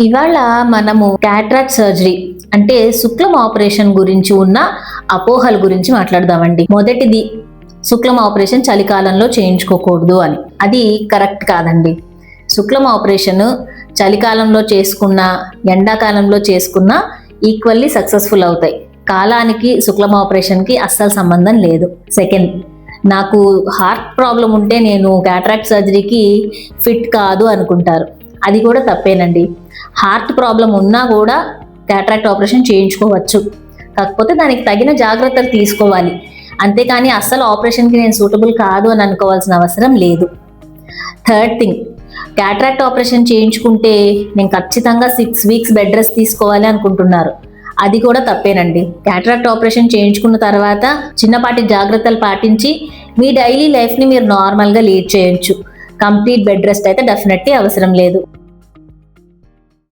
ఇవాళ మనము cataract surgery అంటే శుక్లం ఆపరేషన్ గురించి ఉన్న అపోహల గురించి మాట్లాడదామండి. మొదటిది, శుక్లం ఆపరేషన్ చలికాలంలో చేయించుకోకూడదు అని. అది కరెక్ట్ కాదండి. శుక్లం ఆపరేషన్ చలికాలంలో చేసుకున్న, ఎండాకాలంలో చేసుకున్న ఈక్వల్లీ సక్సెస్ఫుల్ అవుతాయి. కాలానికి శుక్లం ఆపరేషన్కి అస్సలు సంబంధం లేదు. సెకండ్, నాకు హార్ట్ ప్రాబ్లం ఉంటే నేను క్యాట్రాక్ట్ సర్జరీకి ఫిట్ కాదు అనుకుంటారు. అది కూడా తప్పేనండి. హార్ట్ ప్రాబ్లం ఉన్నా కూడా క్యాట్రాక్ట్ ఆపరేషన్ చేయించుకోవచ్చు. కాకపోతే దానికి తగిన జాగ్రత్తలు తీసుకోవాలి. అంతేకాని అస్సలు ఆపరేషన్కి నేను సూటబుల్ కాదు అని అనుకోవాల్సిన అవసరం లేదు. థర్డ్ థింగ్, క్యాట్రాక్ట్ ఆపరేషన్ చేయించుకుంటే నేను ఖచ్చితంగా 6 వీక్స్ బెడ్ రెస్ట్ తీసుకోవాలి అనుకుంటున్నారు. అది కూడా తప్పేనండి. క్యాట్రాక్ట్ ఆపరేషన్ చేయించుకున్న తర్వాత చిన్నపాటి జాగ్రత్తలు పాటించి మీ డైలీ లైఫ్ని మీరు నార్మల్గా లీడ్ చేయొచ్చు. కంప్లీట్ బెడ్ రెస్ట్ అయితే డెఫినెట్లీ అవసరం లేదు.